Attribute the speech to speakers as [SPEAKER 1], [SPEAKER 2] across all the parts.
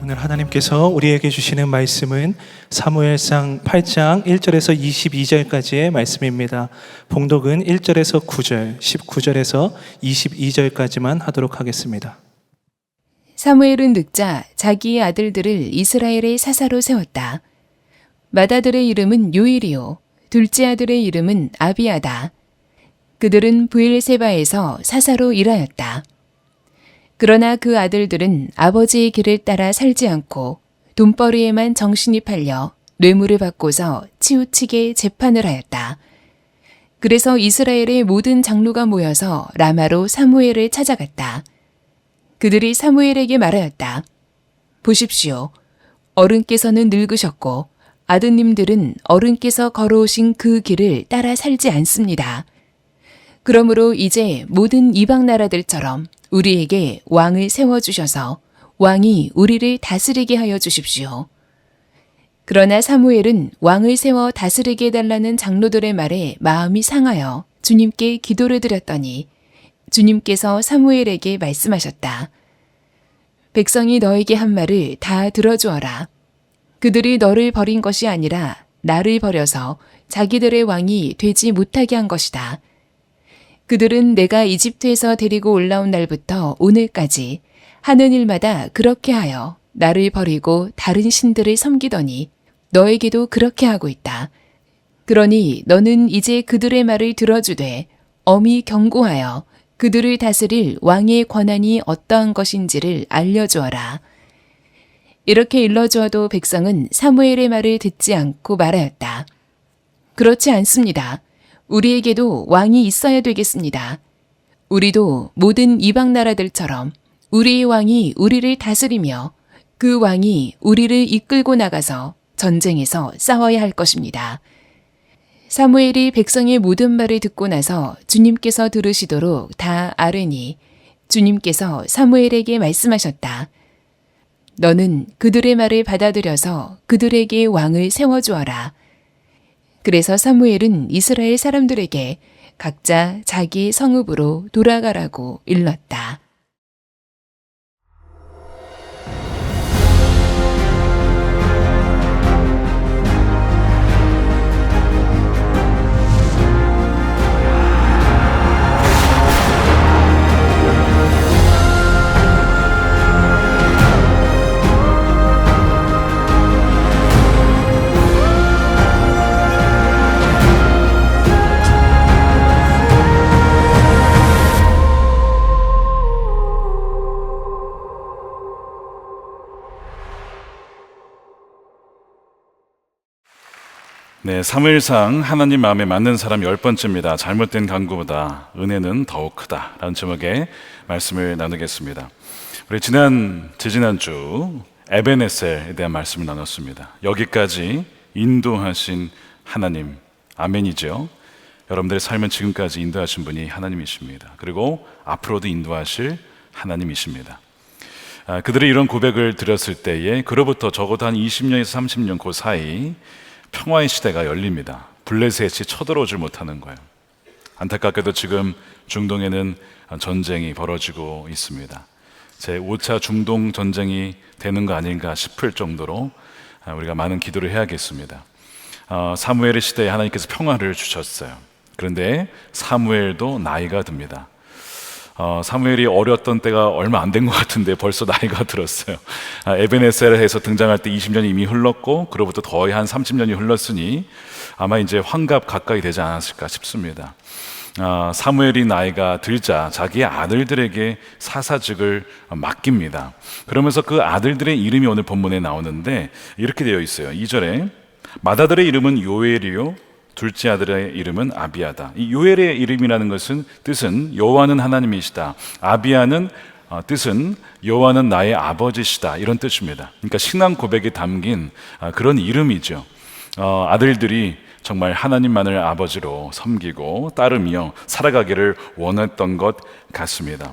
[SPEAKER 1] 오늘 하나님께서 우리에게 주시는 말씀은 사무엘상 8장 1절에서 22절까지의 말씀입니다. 봉독은 1절에서 9절, 19절에서 22절까지만 하도록 하겠습니다.
[SPEAKER 2] 사무엘은 늙자 자기의 아들들을 이스라엘의 사사로 세웠다. 맏아들의 이름은 요엘이요 둘째 아들의 이름은 아비아다. 그들은 브엘세바에서 사사로 일하였다. 그러나 그 아들들은 아버지의 길을 따라 살지 않고 돈벌이에만 정신이 팔려 뇌물을 받고서 치우치게 재판을 하였다. 그래서 이스라엘의 모든 장로가 모여서 라마로 사무엘을 찾아갔다. 그들이 사무엘에게 말하였다. 보십시오. 어른께서는 늙으셨고 아드님들은 어른께서 걸어오신 그 길을 따라 살지 않습니다. 그러므로 이제 모든 이방 나라들처럼 우리에게 왕을 세워주셔서 왕이 우리를 다스리게 하여 주십시오. 그러나 사무엘은 왕을 세워 다스리게 해달라는 장로들의 말에 마음이 상하여 주님께 기도를 드렸더니 주님께서 사무엘에게 말씀하셨다. 백성이 너에게 한 말을 다 들어주어라. 그들이 너를 버린 것이 아니라 나를 버려서 자기들의 왕이 되지 못하게 한 것이다. 그들은 내가 이집트에서 데리고 올라온 날부터 오늘까지 하는 일마다 그렇게 하여 나를 버리고 다른 신들을 섬기더니 너에게도 그렇게 하고 있다. 그러니 너는 이제 그들의 말을 들어주되 엄히 경고하여 그들을 다스릴 왕의 권한이 어떠한 것인지를 알려주어라. 이렇게 일러주어도 백성은 사무엘의 말을 듣지 않고 말하였다. 그렇지 않습니다. 우리에게도 왕이 있어야 되겠습니다. 우리도 모든 이방 나라들처럼 우리의 왕이 우리를 다스리며 그 왕이 우리를 이끌고 나가서 전쟁에서 싸워야 할 것입니다. 사무엘이 백성의 모든 말을 듣고 나서 주님께서 들으시도록 다 아뢰니 주님께서 사무엘에게 말씀하셨다. 너는 그들의 말을 받아들여서 그들에게 왕을 세워주어라. 그래서 사무엘은 이스라엘 사람들에게 각자 자기 성읍으로 돌아가라고 일렀다.
[SPEAKER 3] 네, 사무엘상 하나님 마음에 맞는 사람 10번째입니다. 잘못된 강구보다 은혜는 더욱 크다 라는 제목의 말씀을 나누겠습니다. 우리 지지난주 에베네셀에 대한 말씀을 나눴습니다. 여기까지 인도하신 하나님, 아멘이죠. 여러분들의 삶은 지금까지 인도하신 분이 하나님이십니다. 그리고 앞으로도 인도하실 하나님이십니다. 그들이 이런 고백을 드렸을 때에 그로부터 적어도 한 20년에서 30년 그 사이 평화의 시대가 열립니다. 블레셋이 쳐들어오질 못하는 거예요. 안타깝게도 지금 중동에는 전쟁이 벌어지고 있습니다. 제5차 중동 전쟁이 되는 거 아닌가 싶을 정도로 우리가 많은 기도를 해야겠습니다. 사무엘의 시대에 하나님께서 평화를 주셨어요. 그런데 사무엘도 나이가 듭니다. 사무엘이 어렸던 때가 얼마 안 된 것 같은데 벌써 나이가 들었어요. 에베네셀에서 등장할 때 20년이 이미 흘렀고 그로부터 거의 한 30년이 흘렀으니 아마 이제 환갑 가까이 되지 않았을까 싶습니다. 사무엘이 나이가 들자 자기의 아들들에게 사사직을 맡깁니다. 그러면서 그 아들들의 이름이 오늘 본문에 나오는데 이렇게 되어 있어요. 2절에 맏아들의 이름은 요엘이요 둘째 아들의 이름은 아비아다. 이 요엘의 이름이라는 것은 뜻은 여호와는 하나님이시다. 아비아는 뜻은 여호와는 나의 아버지시다. 이런 뜻입니다. 그러니까 신앙 고백이 담긴 그런 이름이죠. 아들들이 정말 하나님만을 아버지로 섬기고 따르며 살아가기를 원했던 것 같습니다.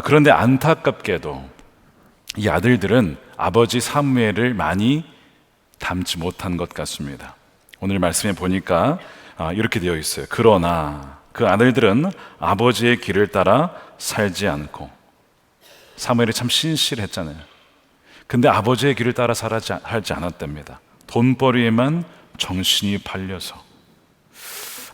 [SPEAKER 3] 그런데 안타깝게도 이 아들들은 아버지 사무엘을 많이 닮지 못한 것 같습니다. 오늘 말씀에 보니까 이렇게 되어 있어요. 그러나 그 아들들은 아버지의 길을 따라 살지 않고. 사무엘이 참 신실했잖아요. 근데 아버지의 길을 따라 살지 않았답니다. 돈벌이에만 정신이 팔려서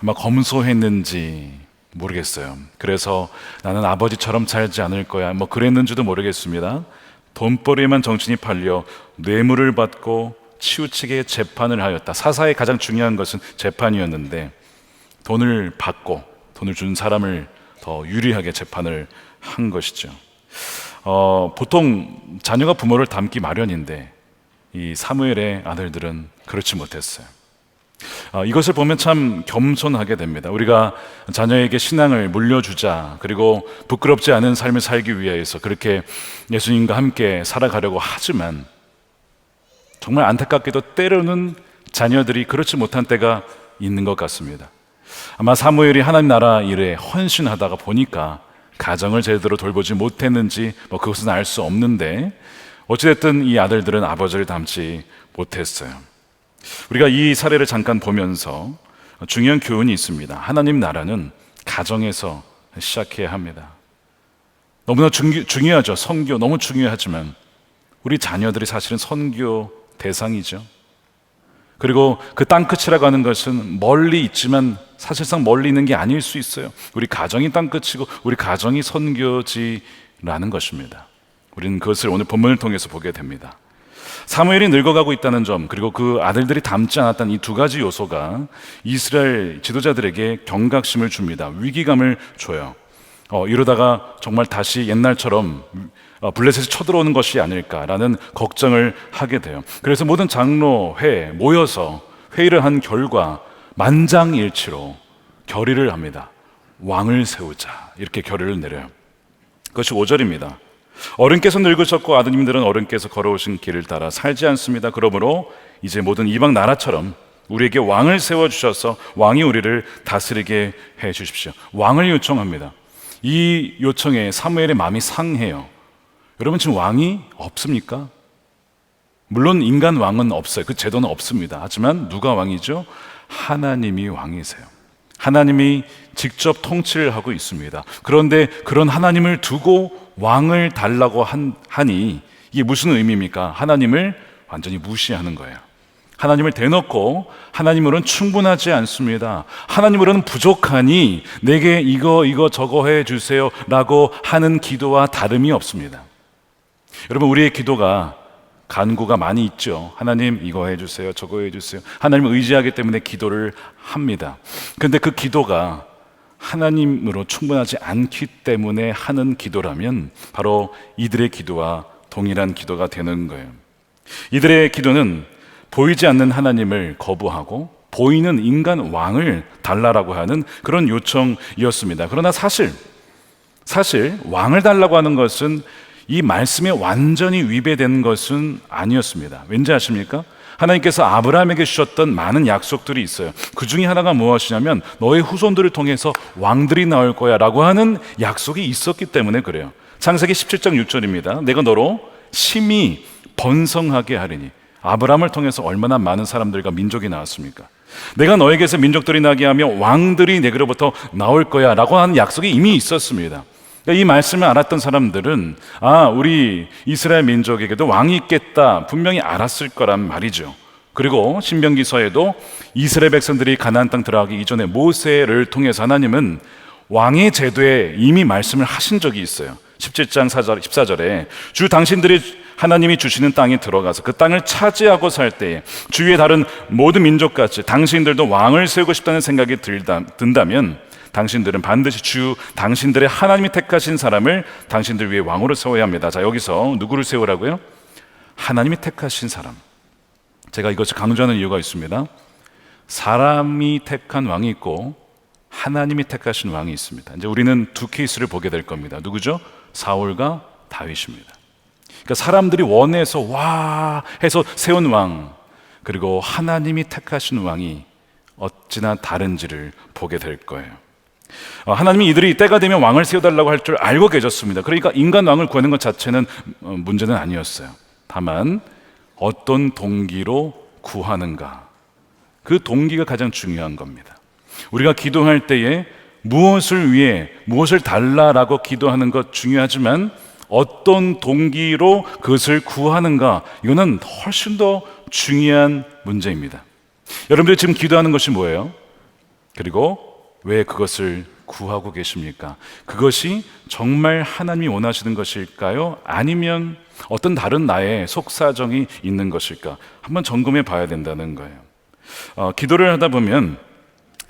[SPEAKER 3] 아마 검소했는지 모르겠어요. 그래서 나는 아버지처럼 살지 않을 거야 뭐 그랬는지도 모르겠습니다. 돈벌이에만 정신이 팔려 뇌물을 받고 치우치게 재판을 하였다. 사사의 가장 중요한 것은 재판이었는데 돈을 받고 돈을 준 사람을 더 유리하게 재판을 한 것이죠. 보통 자녀가 부모를 닮기 마련인데 이 사무엘의 아들들은 그렇지 못했어요. 이것을 보면 참 겸손하게 됩니다. 우리가 자녀에게 신앙을 물려주자, 그리고 부끄럽지 않은 삶을 살기 위해서 그렇게 예수님과 함께 살아가려고 하지만 정말 안타깝게도 때로는 자녀들이 그렇지 못한 때가 있는 것 같습니다. 아마 사무엘이 하나님 나라 일에 헌신하다가 보니까 가정을 제대로 돌보지 못했는지 뭐 그것은 알 수 없는데 어찌됐든 이 아들들은 아버지를 닮지 못했어요. 우리가 이 사례를 잠깐 보면서 중요한 교훈이 있습니다. 하나님 나라는 가정에서 시작해야 합니다. 너무나 중요하죠. 선교 너무 중요하지만 우리 자녀들이 사실은 선교 대상이죠. 그리고 그 땅끝이라고 하는 것은 멀리 있지만 사실상 멀리 있는 게 아닐 수 있어요. 우리 가정이 땅끝이고 우리 가정이 선교지라는 것입니다. 우리는 그것을 오늘 본문을 통해서 보게 됩니다. 사무엘이 늙어가고 있다는 점, 그리고 그 아들들이 닮지 않았다는 이 두 가지 요소가 이스라엘 지도자들에게 경각심을 줍니다. 위기감을 줘요. 이러다가 정말 다시 옛날처럼 블레셋이 쳐들어오는 것이 아닐까라는 걱정을 하게 돼요. 그래서 모든 장로회 모여서 회의를 한 결과 만장일치로 결의를 합니다. 왕을 세우자, 이렇게 결의를 내려요. 그것이 5절입니다. 어른께서 늙으셨고 아드님들은 어른께서 걸어오신 길을 따라 살지 않습니다. 그러므로 이제 모든 이방 나라처럼 우리에게 왕을 세워주셔서 왕이 우리를 다스리게 해주십시오. 왕을 요청합니다. 이 요청에 사무엘의 마음이 상해요. 여러분, 지금 왕이 없습니까? 물론 인간 왕은 없어요. 그 제도는 없습니다. 하지만 누가 왕이죠? 하나님이 왕이세요. 하나님이 직접 통치를 하고 있습니다. 그런데 그런 하나님을 두고 왕을 달라고 하니 이게 무슨 의미입니까? 하나님을 완전히 무시하는 거예요. 하나님을 대놓고 하나님으로는 충분하지 않습니다. 하나님으로는 부족하니 내게 이거 저거 해주세요 라고 하는 기도와 다름이 없습니다. 여러분, 우리의 기도가 간구가 많이 있죠. 하나님 이거 해주세요, 저거 해주세요. 하나님을 의지하기 때문에 기도를 합니다. 그런데 그 기도가 하나님으로 충분하지 않기 때문에 하는 기도라면 바로 이들의 기도와 동일한 기도가 되는 거예요. 이들의 기도는 보이지 않는 하나님을 거부하고 보이는 인간 왕을 달라라고 하는 그런 요청이었습니다. 그러나 사실 왕을 달라고 하는 것은 이 말씀에 완전히 위배된 것은 아니었습니다. 왠지 아십니까? 하나님께서 아브라함에게 주셨던 많은 약속들이 있어요. 그 중에 하나가 무엇이냐면 너의 후손들을 통해서 왕들이 나올 거야 라고 하는 약속이 있었기 때문에 그래요. 창세기 17장 6절입니다. 내가 너로 심히 번성하게 하리니. 아브라함을 통해서 얼마나 많은 사람들과 민족이 나왔습니까? 내가 너에게서 민족들이 나게 하며 왕들이 내게로부터 나올 거야 라고 하는 약속이 이미 있었습니다. 이 말씀을 알았던 사람들은 우리 이스라엘 민족에게도 왕이 있겠다 분명히 알았을 거란 말이죠. 그리고 신명기서에도 이스라엘 백성들이 가나안 땅 들어가기 이전에 모세를 통해서 하나님은 왕의 제도에 이미 말씀을 하신 적이 있어요. 17장 14절에 주 당신들이 하나님이 주시는 땅에 들어가서 그 땅을 차지하고 살 때에 주위의 다른 모든 민족같이 당신들도 왕을 세우고 싶다는 생각이 든다면 당신들은 반드시 당신들의 하나님이 택하신 사람을 당신들 위해 왕으로 세워야 합니다. 자, 여기서 누구를 세우라고요? 하나님이 택하신 사람. 제가 이것을 강조하는 이유가 있습니다. 사람이 택한 왕이 있고 하나님이 택하신 왕이 있습니다. 이제 우리는 두 케이스를 보게 될 겁니다. 누구죠? 사울과 다윗입니다. 그러니까 사람들이 원해서 와 해서 세운 왕, 그리고 하나님이 택하신 왕이 어찌나 다른지를 보게 될 거예요. 하나님이 이들이 때가 되면 왕을 세워달라고 할 줄 알고 계셨습니다. 그러니까 인간 왕을 구하는 것 자체는 문제는 아니었어요. 다만 어떤 동기로 구하는가, 그 동기가 가장 중요한 겁니다. 우리가 기도할 때에 무엇을 위해 무엇을 달라라고 기도하는 것 중요하지만 어떤 동기로 그것을 구하는가, 이거는 훨씬 더 중요한 문제입니다. 여러분들이 지금 기도하는 것이 뭐예요? 그리고 왜 그것을 구하고 계십니까? 그것이 정말 하나님이 원하시는 것일까요? 아니면 어떤 다른 나의 속사정이 있는 것일까? 한번 점검해 봐야 된다는 거예요. 기도를 하다 보면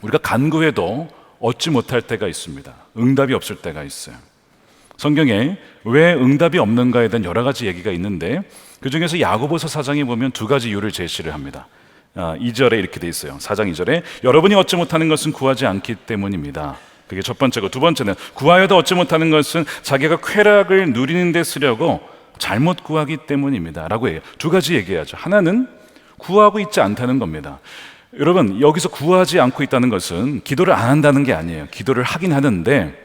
[SPEAKER 3] 우리가 간구해도 얻지 못할 때가 있습니다. 응답이 없을 때가 있어요. 성경에 왜 응답이 없는가에 대한 여러 가지 얘기가 있는데, 그 중에서 야고보서 4장에 보면 두 가지 이유를 제시를 합니다. 2절에 이렇게 돼 있어요. 4장 2절에 여러분이 얻지 못하는 것은 구하지 않기 때문입니다. 그게 첫 번째고, 두 번째는 구하여도 얻지 못하는 것은 자기가 쾌락을 누리는 데 쓰려고 잘못 구하기 때문입니다 라고 해요. 두 가지 얘기하죠. 하나는 구하고 있지 않다는 겁니다. 여러분, 여기서 구하지 않고 있다는 것은 기도를 안 한다는 게 아니에요. 기도를 하긴 하는데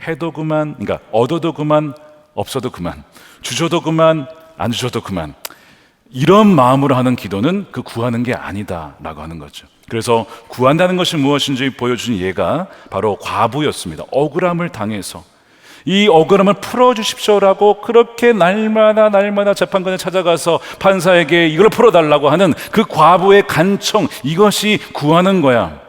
[SPEAKER 3] 해도 그만, 그러니까 얻어도 그만, 없어도 그만, 주셔도 그만, 안 주셔도 그만, 이런 마음으로 하는 기도는 그 구하는 게 아니다 라고 하는 거죠. 그래서 구한다는 것이 무엇인지 보여준 예가 바로 과부였습니다. 억울함을 당해서 이 억울함을 풀어주십시오라고 그렇게 날마다 재판관에 찾아가서 판사에게 이걸 풀어달라고 하는 그 과부의 간청, 이것이 구하는 거야.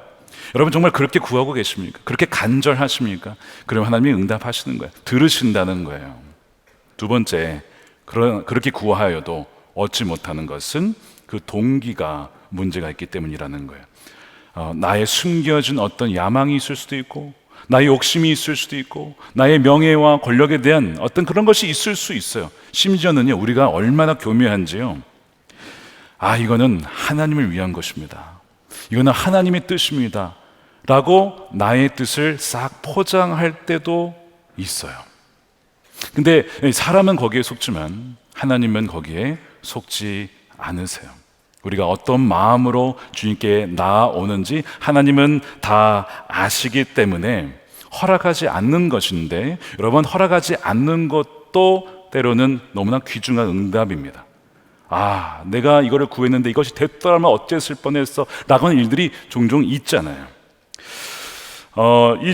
[SPEAKER 3] 여러분, 정말 그렇게 구하고 계십니까? 그렇게 간절하십니까? 그럼 하나님이 응답하시는 거예요. 들으신다는 거예요. 두 번째, 그렇게 구하여도 얻지 못하는 것은 그 동기가 문제가 있기 때문이라는 거예요. 나의 숨겨진 어떤 야망이 있을 수도 있고, 나의 욕심이 있을 수도 있고, 나의 명예와 권력에 대한 어떤 그런 것이 있을 수 있어요. 심지어는요, 우리가 얼마나 교묘한지요, 이거는 하나님을 위한 것입니다, 이거는 하나님의 뜻입니다 라고 나의 뜻을 싹 포장할 때도 있어요. 근데 사람은 거기에 속지만 하나님은 거기에 속지 않으세요. 우리가 어떤 마음으로 주님께 나아오는지 하나님은 다 아시기 때문에 허락하지 않는 것인데, 여러분, 허락하지 않는 것도 때로는 너무나 귀중한 응답입니다. 내가 이거를 구했는데 이것이 됐더라면 어땠을 뻔했어 라고 하는 일들이 종종 있잖아요.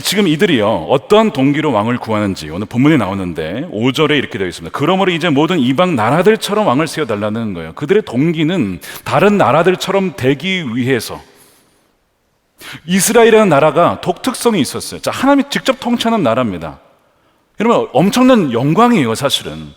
[SPEAKER 3] 지금 이들이요, 어떤 동기로 왕을 구하는지 오늘 본문에 나오는데 5절에 이렇게 되어 있습니다. 그러므로 이제 모든 이방 나라들처럼 왕을 세워달라는 거예요. 그들의 동기는 다른 나라들처럼 되기 위해서. 이스라엘이라는 나라가 독특성이 있었어요. 자, 하나님이 직접 통치하는 나라입니다. 여러분, 엄청난 영광이에요, 사실은.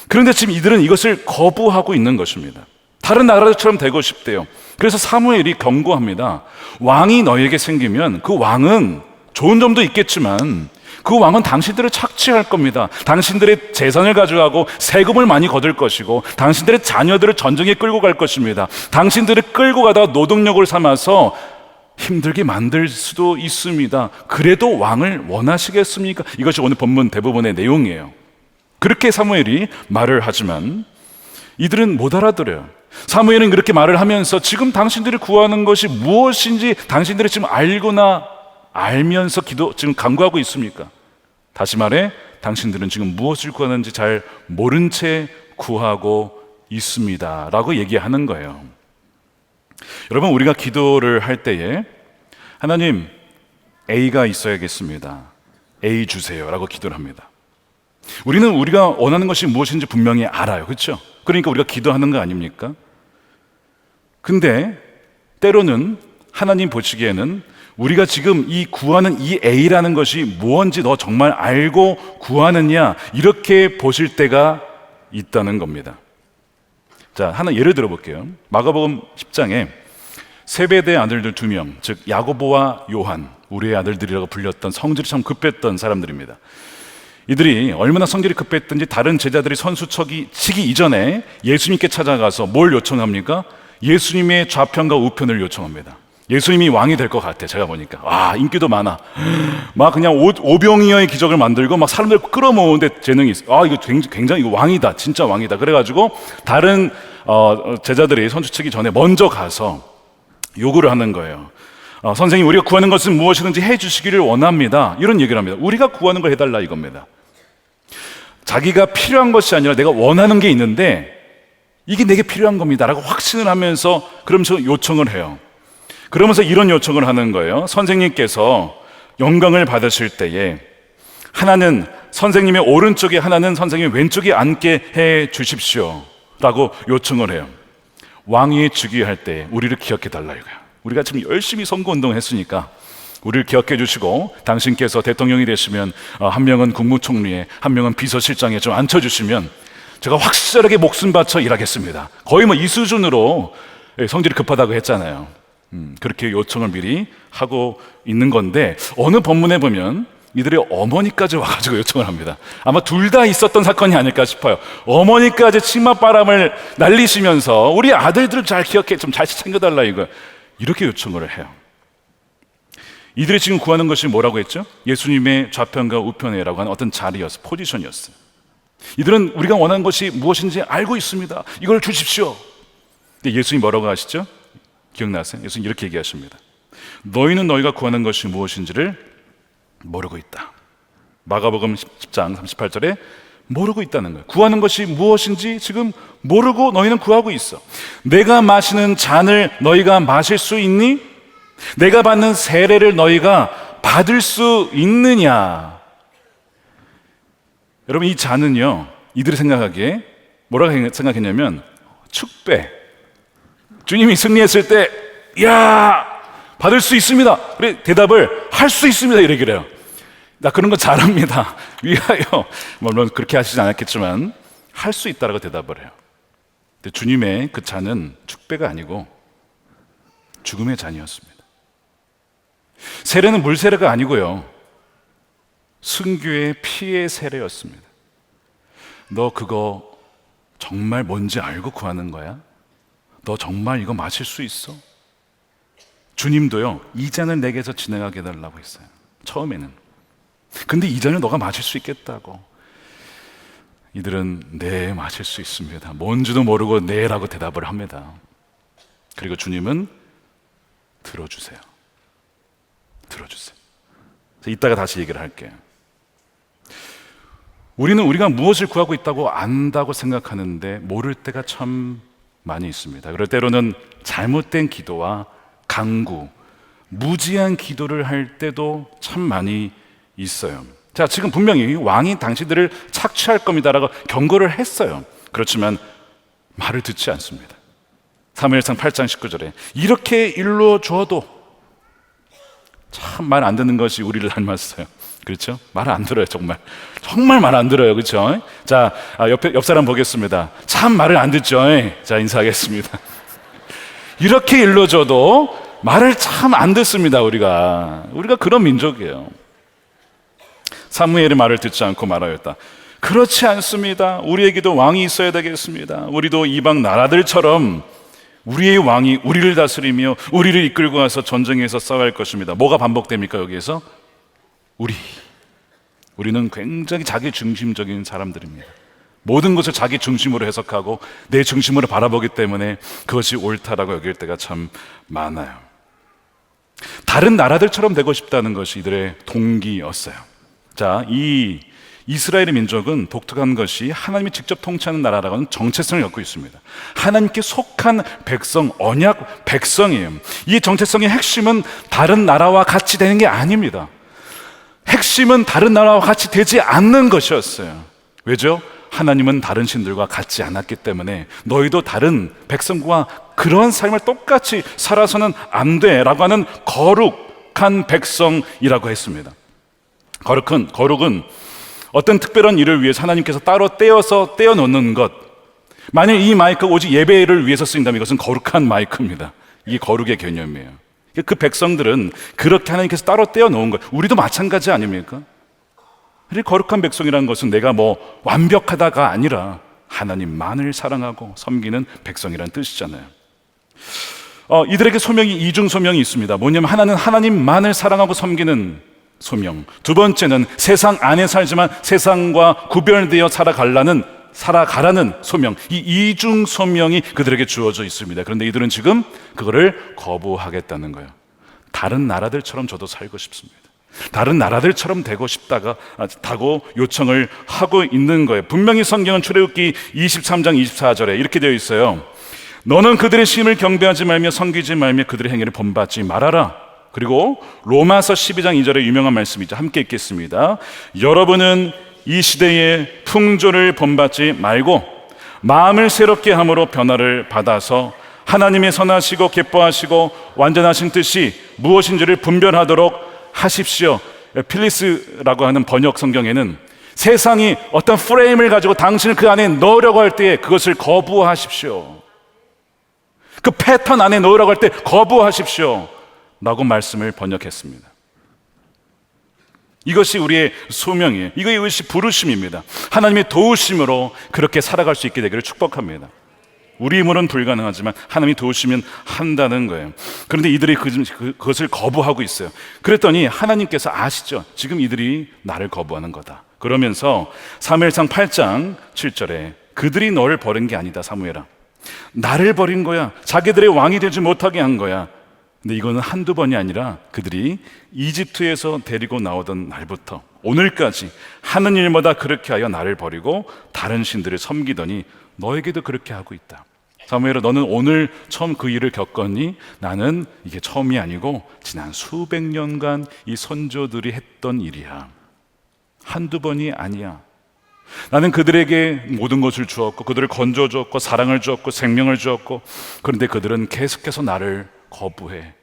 [SPEAKER 3] 그런데 지금 이들은 이것을 거부하고 있는 것입니다. 다른 나라들처럼 되고 싶대요. 그래서 사무엘이 경고합니다. 왕이 너에게 생기면 그 왕은 좋은 점도 있겠지만 그 왕은 당신들을 착취할 겁니다. 당신들의 재산을 가져가고 세금을 많이 거둘 것이고, 당신들의 자녀들을 전쟁에 끌고 갈 것입니다. 당신들을 끌고 가다가 노동력을 삼아서 힘들게 만들 수도 있습니다. 그래도 왕을 원하시겠습니까? 이것이 오늘 본문 대부분의 내용이에요. 그렇게 사무엘이 말을 하지만 이들은 못 알아들어요. 사무엘은 그렇게 말을 하면서 지금 당신들이 구하는 것이 무엇인지 당신들이 지금 알면서 지금 간구하고 있습니까? 다시 말해, 당신들은 지금 무엇을 구하는지 잘 모른 채 구하고 있습니다 라고 얘기하는 거예요. 여러분, 우리가 기도를 할 때에 하나님, A가 있어야겠습니다, A 주세요 라고 기도를 합니다. 우리는 우리가 원하는 것이 무엇인지 분명히 알아요. 그렇죠? 그러니까 우리가 기도하는 거 아닙니까? 근데 때로는 하나님 보시기에는 우리가 지금 이 구하는 이 A라는 것이 무엇인지 너 정말 알고 구하느냐, 이렇게 보실 때가 있다는 겁니다. 자, 하나 예를 들어 볼게요. 마가복음 10장에 세베대 아들들 2명, 즉 야고보와 요한, 우리의 아들들이라고 불렸던 성질이 참 급했던 사람들입니다. 이들이 얼마나 성질이 급했든지 다른 제자들이 선수 치기 이전에 예수님께 찾아가서 뭘 요청합니까? 예수님의 좌편과 우편을 요청합니다. 예수님이 왕이 될 것 같아. 제가 보니까 인기도 많아. 막 그냥 오병이어의 기적을 만들고 막 사람들 끌어모으는데 재능이 있어. 이거 굉장히 이거 왕이다, 진짜 왕이다. 그래가지고 다른 제자들이 선수 치기 전에 먼저 가서 요구를 하는 거예요. 선생님, 우리가 구하는 것은 무엇이든지 해주시기를 원합니다. 이런 얘기를 합니다. 우리가 구하는 걸 해달라 이겁니다. 자기가 필요한 것이 아니라 내가 원하는 게 있는데 이게 내게 필요한 겁니다 라고 확신을 하면서 그러면서 요청을 해요. 그러면서 이런 요청을 하는 거예요. 선생님께서 영광을 받으실 때에 하나는 선생님의 오른쪽에, 하나는 선생님의 왼쪽에 앉게 해 주십시오 라고 요청을 해요. 왕위에 즉위할 때 우리를 기억해 달라 이거야. 우리가 지금 열심히 선거운동 했으니까 우리를 기억해 주시고, 당신께서 대통령이 되시면 한 명은 국무총리에, 한 명은 비서실장에 좀 앉혀주시면 제가 확실하게 목숨 바쳐 일하겠습니다. 거의 뭐 이 수준으로 성질이 급하다고 했잖아요. 그렇게 요청을 미리 하고 있는 건데, 어느 본문에 보면 이들의 어머니까지 와가지고 요청을 합니다. 아마 둘 다 있었던 사건이 아닐까 싶어요. 어머니까지 치맛바람을 날리시면서 우리 아들들을 잘 기억해, 좀 잘 챙겨달라 이거, 이렇게 요청을 해요. 이들이 지금 구하는 것이 뭐라고 했죠? 예수님의 좌편과 우편에라고 하는 어떤 자리였어요. 포지션이었어요. 이들은 우리가 원하는 것이 무엇인지 알고 있습니다. 이걸 주십시오. 근데 예수님이 뭐라고 하시죠? 기억나세요? 예수님 이렇게 얘기하십니다. 너희는 너희가 구하는 것이 무엇인지를 모르고 있다. 마가복음 10장 38절에 모르고 있다는 거예요. 구하는 것이 무엇인지 지금 모르고 너희는 구하고 있어. 내가 마시는 잔을 너희가 마실 수 있니? 내가 받는 세례를 너희가 받을 수 있느냐? 여러분, 이 잔은요, 이들이 생각하기에 뭐라고 생각했냐면 축배. 주님이 승리했을 때, 야, 받을 수 있습니다. 그래, 대답을 할 수 있습니다. 이렇게 그래요. 나 그런 거 잘합니다. 위하여. 물론 그렇게 하시지 않았겠지만 할 수 있다라고 대답을 해요. 근데 주님의 그 잔은 축배가 아니고 죽음의 잔이었습니다. 세례는 물 세례가 아니고요, 순교의 피의 세례였습니다. 너 그거 정말 뭔지 알고 구하는 거야? 너 정말 이거 마실 수 있어? 주님도요, 이 잔을 내게서 지나가게 해달라고 했어요, 처음에는. 근데 이 잔을 너가 마실 수 있겠다고. 이들은 네, 마실 수 있습니다. 뭔지도 모르고 네라고 대답을 합니다. 그리고 주님은 들어주세요. 들어주세요. 이따가 다시 얘기를 할게요. 우리는 우리가 무엇을 구하고 있다고 안다고 생각하는데 모를 때가 참 많이 있습니다. 그럴 때로는 잘못된 기도와 강구, 무지한 기도를 할 때도 참 많이 있어요. 자, 지금 분명히 왕이 당신들을 착취할 겁니다라고 경고를 했어요. 그렇지만 말을 듣지 않습니다. 사무엘상 8장 19절에 이렇게 일러줘도, 참 말 안 듣는 것이 우리를 닮았어요. 그렇죠? 말 안 들어요. 정말 말 안 들어요. 그렇죠? 자, 옆 사람 보겠습니다. 참 말을 안 듣죠? 자, 인사하겠습니다. 이렇게 일러줘도 말을 참 안 듣습니다. 우리가 그런 민족이에요. 사무엘의 말을 듣지 않고 말하였다. 그렇지 않습니다. 우리에게도 왕이 있어야 되겠습니다. 우리도 이방 나라들처럼 우리의 왕이 우리를 다스리며 우리를 이끌고 가서 전쟁에서 싸워야 할 것입니다. 뭐가 반복됩니까? 여기에서 우리는 굉장히 자기 중심적인 사람들입니다. 모든 것을 자기 중심으로 해석하고 내 중심으로 바라보기 때문에 그것이 옳다라고 여길 때가 참 많아요. 다른 나라들처럼 되고 싶다는 것이 이들의 동기였어요. 자, 이 이스라엘의 민족은 독특한 것이 하나님이 직접 통치하는 나라라고 하는 정체성을 갖고 있습니다. 하나님께 속한 백성, 언약 백성이에요. 이 정체성의 핵심은 다른 나라와 같이 되는 게 아닙니다. 핵심은 다른 나라와 같이 되지 않는 것이었어요. 왜죠? 하나님은 다른 신들과 같지 않았기 때문에 너희도 다른 백성과 그런 삶을 똑같이 살아서는 안 돼라고 하는 거룩한 백성이라고 했습니다. 거룩은 어떤 특별한 일을 위해서 하나님께서 따로 떼어놓는 것. 만약 이 마이크가 오직 예배를 위해서 쓰인다면 이것은 거룩한 마이크입니다. 이게 거룩의 개념이에요. 그 백성들은 그렇게 하나님께서 따로 떼어놓은 것. 우리도 마찬가지 아닙니까? 거룩한 백성이라는 것은 내가 뭐 완벽하다가 아니라 하나님만을 사랑하고 섬기는 백성이라는 뜻이잖아요. 이들에게 소명이 이중 소명이 있습니다. 뭐냐면 하나는 하나님만을 사랑하고 섬기는 소명, 두 번째는 세상 안에 살지만 세상과 구별되어 살아가라는 소명. 이 이중 소명이 그들에게 주어져 있습니다. 그런데 이들은 지금 그거를 거부하겠다는 거예요. 다른 나라들처럼 저도 살고 싶습니다. 다른 나라들처럼 되고 싶다고 요청을 하고 있는 거예요. 분명히 성경은 출애굽기 23장 24절에 이렇게 되어 있어요. 너는 그들의 심을 경배하지 말며 섬기지 말며 그들의 행위를 본받지 말아라. 그리고 로마서 12장 2절의 유명한 말씀이죠. 함께 읽겠습니다. 여러분은 이 시대의 풍조를 본받지 말고 마음을 새롭게 함으로 변화를 받아서 하나님의 선하시고 기뻐하시고 완전하신 뜻이 무엇인지를 분별하도록 하십시오. 필리스라고 하는 번역 성경에는 세상이 어떤 프레임을 가지고 당신을 그 안에 넣으려고 할 때 그것을 거부하십시오. 그 패턴 안에 넣으려고 할 때 거부하십시오 라고 말씀을 번역했습니다. 이것이 우리의 소명이에요. 이것이 부르심입니다. 하나님의 도우심으로 그렇게 살아갈 수 있게 되기를 축복합니다. 우리 힘으로는 불가능하지만 하나님이 도우시면 한다는 거예요. 그런데 이들이 그것을 거부하고 있어요. 그랬더니 하나님께서 아시죠? 지금 이들이 나를 거부하는 거다. 그러면서 사무엘상 8장 7절에 그들이 너를 버린 게 아니다, 사무엘아. 나를 버린 거야. 자기들의 왕이 되지 못하게 한 거야. 근데 이거는 한두 번이 아니라 그들이 이집트에서 데리고 나오던 날부터 오늘까지 하는 일마다 그렇게 하여 나를 버리고 다른 신들을 섬기더니 너에게도 그렇게 하고 있다. 사무엘아, 너는 오늘 처음 그 일을 겪었니? 나는 이게 처음이 아니고 지난 수백 년간 이 선조들이 했던 일이야. 한두 번이 아니야. 나는 그들에게 모든 것을 주었고 그들을 건져주었고 사랑을 주었고 생명을 주었고, 그런데 그들은 계속해서 나를 거부해.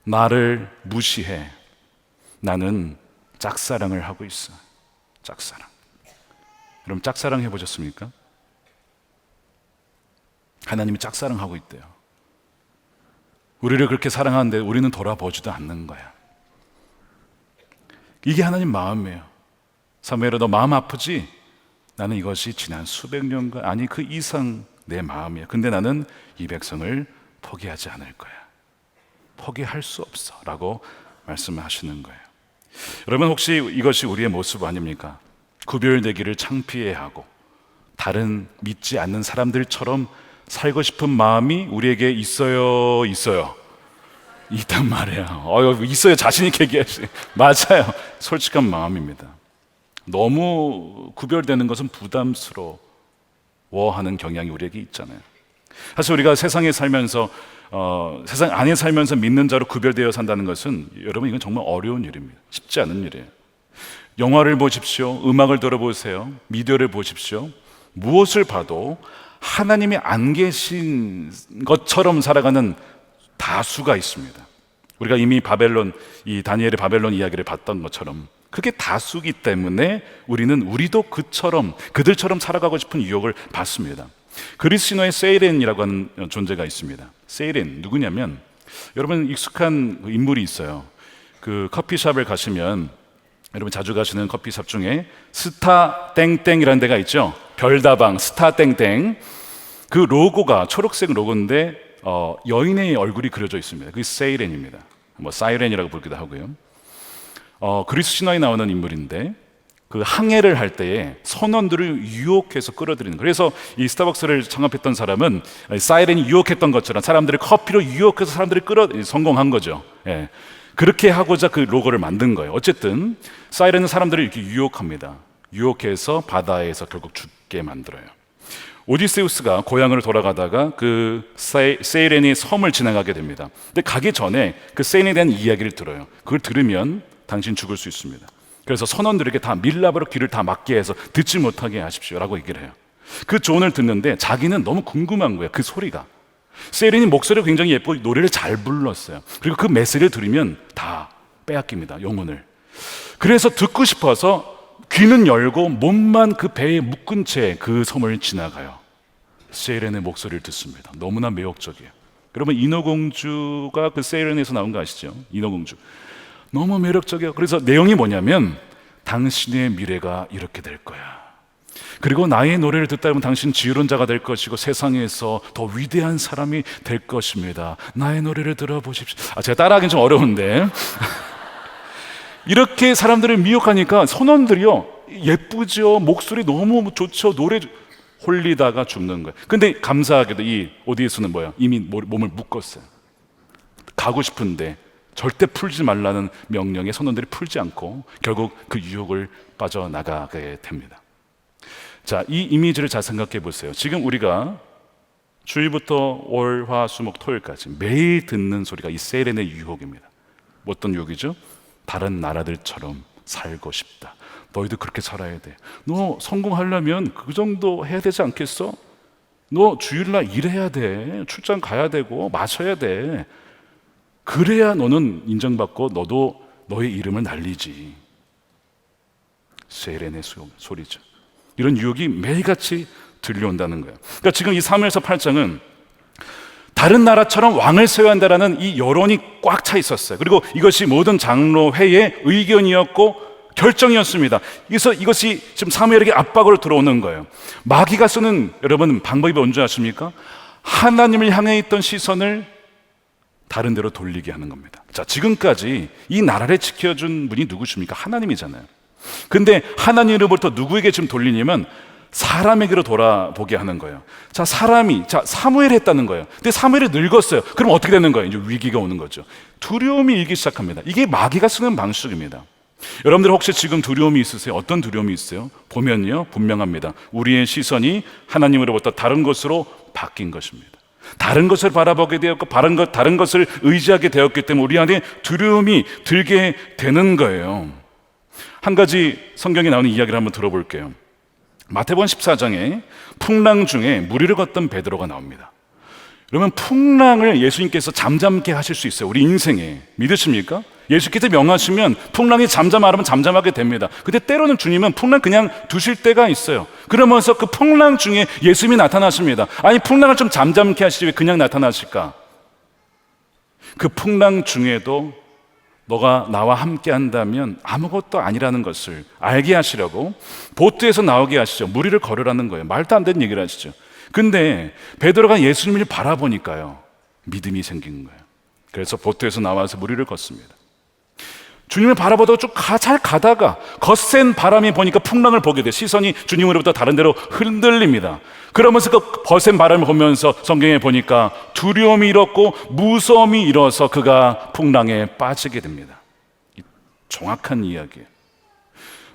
[SPEAKER 3] 나를 무시해. 나는 짝사랑을 하고 있어. 짝사랑. 여러분, 짝사랑 해보셨습니까? 하나님이 짝사랑하고 있대요. 우리를 그렇게 사랑하는데 우리는 돌아보지도 않는 거야. 이게 하나님 마음이에요. 사무엘아, 너 마음 아프지? 나는 이것이 지난 수백 년간, 아니 그 이상 내 마음이야. 근데 나는 이 백성을 포기하지 않을 거야. 포기할 수 없어 라고 말씀하시는 거예요. 여러분, 혹시 이것이 우리의 모습 아닙니까? 구별되기를 창피해하고 다른 믿지 않는 사람들처럼 살고 싶은 마음이 우리에게 있어요? 있단 말이에요. 있어요. 자신 있게 얘기하시. 맞아요. 솔직한 마음입니다. 너무 구별되는 것은 부담스러워하는 경향이 우리에게 있잖아요. 사실 우리가 세상에 살면서 세상 안에 살면서 믿는 자로 구별되어 산다는 것은, 여러분, 이건 정말 어려운 일입니다. 쉽지 않은 일이에요. 영화를 보십시오. 음악을 들어보세요. 미디어를 보십시오. 무엇을 봐도 하나님이 안 계신 것처럼 살아가는 다수가 있습니다. 우리가 이미 이 다니엘의 바벨론 이야기를 봤던 것처럼 그게 다수기 때문에 우리도 그들처럼 살아가고 싶은 유혹을 받습니다. 그리스 신화에 세이렌이라고 하는 존재가 있습니다. 세이렌 누구냐면, 여러분 익숙한 인물이 있어요. 그 커피숍을 가시면 여러분 자주 가시는 커피숍 중에 스타 땡땡이라는 데가 있죠. 별다방 스타 땡땡. 그 로고가 초록색 로고인데 여인의 얼굴이 그려져 있습니다. 그게 세이렌입니다. 사이렌이라고 부르기도 하고요. 그리스 신화에 나오는 인물인데 그 항해를 할 때에 선원들을 유혹해서 끌어들이는, 그래서 이 스타벅스를 창업했던 사람은 사이렌이 유혹했던 것처럼 사람들을 커피로 유혹해서 사람들을 성공한 거죠. 예. 그렇게 하고자 그 로고를 만든 거예요. 어쨌든 사이렌은 사람들을 이렇게 유혹합니다. 유혹해서 바다에서 결국 죽게 만들어요. 오디세우스가 고향으로 돌아가다가 그 세이렌이 섬을 지나가게 됩니다. 근데 가기 전에 그 세이렌에 대한 이야기를 들어요. 그걸 들으면 당신 죽을 수 있습니다. 그래서 선원들에게 다 밀랍으로 귀를 다 막게 해서 듣지 못하게 하십시오 라고 얘기를 해요. 그 조언을 듣는데 자기는 너무 궁금한 거예요. 그 소리가. 세이렌이 목소리가 굉장히 예쁘고 노래를 잘 불렀어요. 그리고 그 메시지를 들으면 다 빼앗깁니다, 영혼을. 그래서 듣고 싶어서 귀는 열고 몸만 그 배에 묶은 채 그 섬을 지나가요. 세이렌의 목소리를 듣습니다. 너무나 매혹적이에요. 여러분, 인어공주가 그 세이렌에서 나온 거 아시죠? 인어공주. 너무 매력적이에요. 그래서 내용이 뭐냐면, 당신의 미래가 이렇게 될 거야. 그리고 나의 노래를 듣다 보면 당신 지혜로운 자가 될 것이고 세상에서 더 위대한 사람이 될 것입니다. 나의 노래를 들어보십시오. 제가 따라하기는 좀 어려운데 이렇게 사람들을 미혹하니까 선원들이요, 예쁘죠, 목소리 너무 좋죠, 노래 홀리다가 죽는 거예요. 근데 감사하게도 이 오디세우스는 이미 몸을 묶었어요. 가고 싶은데 절대 풀지 말라는 명령에 선원들이 풀지 않고 결국 그 유혹을 빠져나가게 됩니다. 자, 이 이미지를 잘 생각해 보세요. 지금 우리가 주일부터 월, 화, 수, 목, 토요일까지 매일 듣는 소리가 이 세이렌의 유혹입니다. 어떤 유혹이죠? 다른 나라들처럼 살고 싶다. 너희도 그렇게 살아야 돼. 너 성공하려면 그 정도 해야 되지 않겠어? 너 주일날 일해야 돼. 출장 가야 되고 마셔야 돼. 그래야 너는 인정받고 너도 너의 이름을 날리지. 세레네 소리죠. 이런 유혹이 매일같이 들려온다는 거예요. 그러니까 지금 이 사무엘서 8장은 다른 나라처럼 왕을 세워야 한다는 이 여론이 꽉 차 있었어요. 그리고 이것이 모든 장로회의 의견이었고 결정이었습니다. 그래서 이것이 지금 사무엘에게 압박으로 들어오는 거예요. 마귀가 쓰는 여러분 방법이 뭔지 아십니까? 하나님을 향해 있던 시선을 다른 데로 돌리게 하는 겁니다. 자, 지금까지 이 나라를 지켜준 분이 누구십니까? 하나님이잖아요. 근데 하나님으로부터 누구에게 지금 돌리냐면 사람에게로 돌아보게 하는 거예요. 자, 사무엘이 했다는 거예요. 근데 사무엘이 늙었어요. 그럼 어떻게 되는 거예요? 이제 위기가 오는 거죠. 두려움이 일기 시작합니다. 이게 마귀가 쓰는 방식입니다. 여러분들 혹시 지금 두려움이 있으세요? 어떤 두려움이 있어요? 보면요, 분명합니다. 우리의 시선이 하나님으로부터 다른 것으로 바뀐 것입니다. 다른 것을 바라보게 되었고 다른 것을 의지하게 되었기 때문에 우리 안에 두려움이 들게 되는 거예요. 한 가지 성경에 나오는 이야기를 한번 들어볼게요. 마태복음 14장에 풍랑 중에 무리를 걷던 베드로가 나옵니다. 그러면 풍랑을 예수님께서 잠잠케 하실 수 있어요. 우리 인생에. 믿으십니까? 예수께서 명하시면 풍랑이 잠잠하라면 잠잠하게 됩니다. 근데 때로는 주님은 풍랑 그냥 두실 때가 있어요. 그러면서 그 풍랑 중에 예수님이 나타나십니다. 아니, 풍랑을 좀 잠잠케 하시지 왜 그냥 나타나실까? 그 풍랑 중에도 너가 나와 함께 한다면 아무것도 아니라는 것을 알게 하시려고 보트에서 나오게 하시죠. 무리를 걸으라는 거예요. 말도 안 되는 얘기를 하시죠. 근데 베드로가 예수님을 바라보니까요, 믿음이 생긴 거예요. 그래서 보트에서 나와서 무리를 걷습니다. 주님을 바라보다가 쭉 잘 가다가 거센 바람이 보니까 풍랑을 보게 돼. 시선이 주님으로부터 다른 데로 흔들립니다. 그러면서 그 거센 바람을 보면서 성경에 보니까 두려움이 일었고 무서움이 일어서 그가 풍랑에 빠지게 됩니다. 정확한 이야기예요.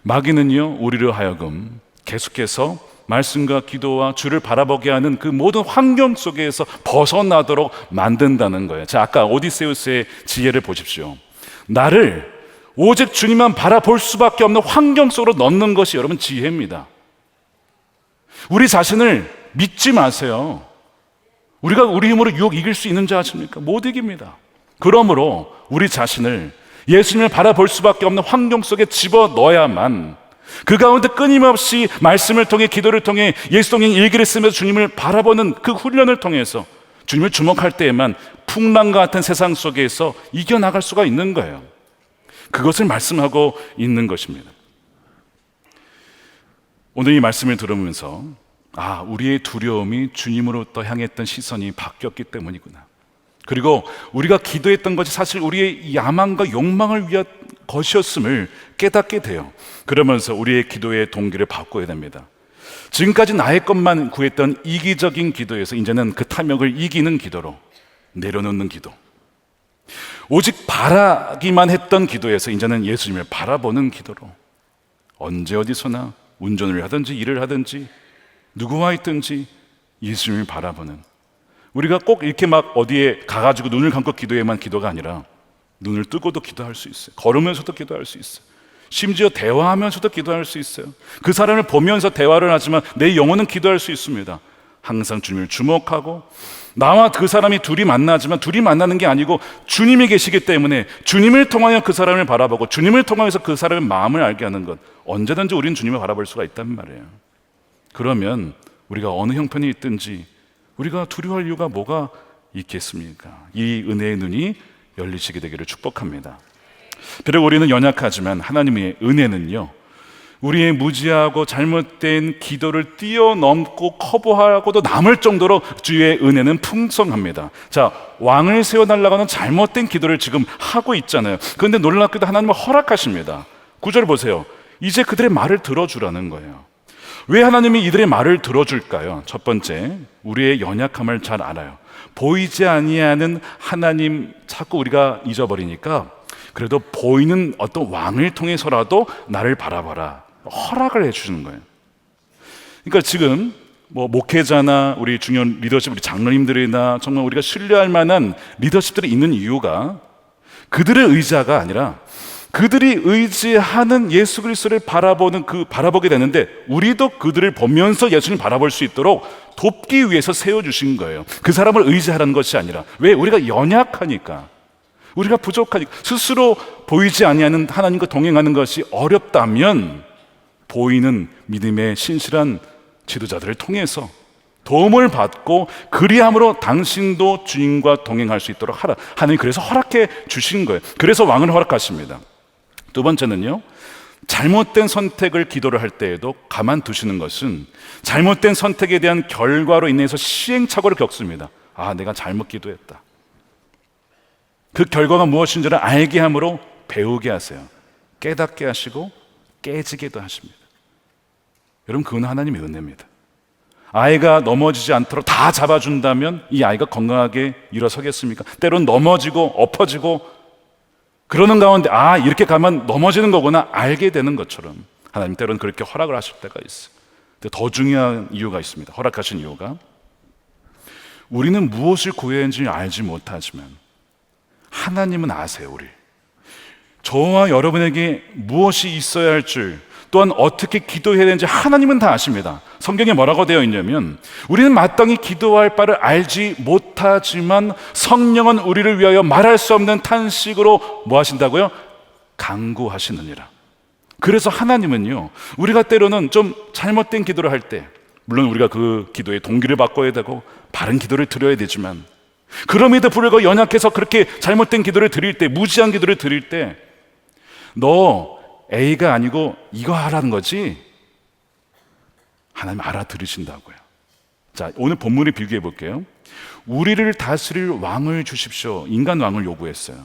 [SPEAKER 3] 마귀는요, 우리를 하여금 계속해서 말씀과 기도와 주를 바라보게 하는 그 모든 환경 속에서 벗어나도록 만든다는 거예요. 자, 아까 오디세우스의 지혜를 보십시오. 나를 오직 주님만 바라볼 수밖에 없는 환경 속으로 넣는 것이 여러분 지혜입니다. 우리 자신을 믿지 마세요. 우리가 우리 힘으로 유혹 이길 수 있는 줄 아십니까? 못 이깁니다. 그러므로 우리 자신을 예수님을 바라볼 수밖에 없는 환경 속에 집어넣어야만 그 가운데 끊임없이 말씀을 통해 기도를 통해 예수동행 일기를 쓰면서 주님을 바라보는 그 훈련을 통해서 주님을 주목할 때에만 풍랑과 같은 세상 속에서 이겨나갈 수가 있는 거예요. 그것을 말씀하고 있는 것입니다. 오늘 이 말씀을 들으면서 우리의 두려움이 주님으로부터 향했던 시선이 바뀌었기 때문이구나. 그리고 우리가 기도했던 것이 사실 우리의 야망과 욕망을 위한 것이었음을 깨닫게 돼요. 그러면서 우리의 기도의 동기를 바꿔야 됩니다. 지금까지 나의 것만 구했던 이기적인 기도에서 이제는 그 탐욕을 이기는 기도로 내려놓는 기도, 오직 바라기만 했던 기도에서 이제는 예수님을 바라보는 기도로 언제 어디서나 운전을 하든지 일을 하든지 누구와 있든지 예수님을 바라보는, 우리가 꼭 이렇게 막 어디에 가가지고 눈을 감고 기도해만 기도가 아니라 눈을 뜨고도 기도할 수 있어요. 걸으면서도 기도할 수 있어요. 심지어 대화하면서도 기도할 수 있어요. 그 사람을 보면서 대화를 하지만 내 영혼은 기도할 수 있습니다. 항상 주님을 주목하고 나와 그 사람이 둘이 만나지만 둘이 만나는 게 아니고 주님이 계시기 때문에 주님을 통하여 그 사람을 바라보고 주님을 통하여서 그 사람의 마음을 알게 하는 것, 언제든지 우리는 주님을 바라볼 수가 있단 말이에요. 그러면 우리가 어느 형편이 있든지 우리가 두려워할 이유가 뭐가 있겠습니까? 이 은혜의 눈이 열리시게 되기를 축복합니다. 비록 우리는 연약하지만 하나님의 은혜는요, 우리의 무지하고 잘못된 기도를 뛰어넘고 커버하고도 남을 정도로 주의 은혜는 풍성합니다. 자, 왕을 세워달라고 하는 잘못된 기도를 지금 하고 있잖아요. 그런데 놀랍게도 하나님은 허락하십니다. 9절 보세요. 이제 그들의 말을 들어주라는 거예요. 왜 하나님이 이들의 말을 들어줄까요? 첫 번째, 우리의 연약함을 잘 알아요. 보이지 아니하는 하나님 자꾸 우리가 잊어버리니까 그래도 보이는 어떤 왕을 통해서라도 나를 바라봐라, 허락을 해주는 거예요. 그러니까 지금 목회자나 우리 중요한 리더십, 우리 장로님들이나 정말 우리가 신뢰할 만한 리더십들이 있는 이유가 그들의 의자가 아니라 그들이 의지하는 예수 그리스도를 바라보게 되는데 우리도 그들을 보면서 예수님을 바라볼 수 있도록 돕기 위해서 세워주신 거예요. 그 사람을 의지하라는 것이 아니라, 왜? 우리가 연약하니까, 우리가 부족하니까, 스스로 보이지 아니하는 하나님과 동행하는 것이 어렵다면 보이는 믿음의 신실한 지도자들을 통해서 도움을 받고 그리함으로 당신도 주님과 동행할 수 있도록 하라. 하나님 그래서 허락해 주신 거예요. 그래서 왕을 허락하십니다. 두 번째는요, 잘못된 선택을 기도를 할 때에도 가만두시는 것은 잘못된 선택에 대한 결과로 인해서 시행착오를 겪습니다. 아, 내가 잘못 기도했다. 그 결과가 무엇인지를 알게 함으로 배우게 하세요. 깨닫게 하시고 깨지게도 하십니다. 여러분, 그건 하나님의 은혜입니다. 아이가 넘어지지 않도록 다 잡아준다면 이 아이가 건강하게 일어서겠습니까? 때론 넘어지고 엎어지고 그러는 가운데, 아, 이렇게 가면 넘어지는 거구나 알게 되는 것처럼 하나님 때로는 그렇게 허락을 하실 때가 있어요. 근데 더 중요한 이유가 있습니다. 허락하신 이유가, 우리는 무엇을 구해야 하는지 알지 못하지만 하나님은 아세요. 우리, 저와 여러분에게 무엇이 있어야 할 줄, 또한 어떻게 기도해야 되는지 하나님은 다 아십니다. 성경에 뭐라고 되어 있냐면, 우리는 마땅히 기도할 바를 알지 못하지만 성령은 우리를 위하여 말할 수 없는 탄식으로 뭐 하신다고요? 간구하시느니라. 그래서 하나님은요, 우리가 때로는 좀 잘못된 기도를 할 때, 물론 우리가 그 기도의 동기를 바꿔야 되고 바른 기도를 드려야 되지만, 그럼에도 불구하고 연약해서 그렇게 잘못된 기도를 드릴 때, 무지한 기도를 드릴 때, 너 A가 아니고 이거 하라는 거지? 하나님 알아들으신다고요. 자, 오늘 본문을 비교해 볼게요. 우리를 다스릴 왕을 주십시오. 인간 왕을 요구했어요.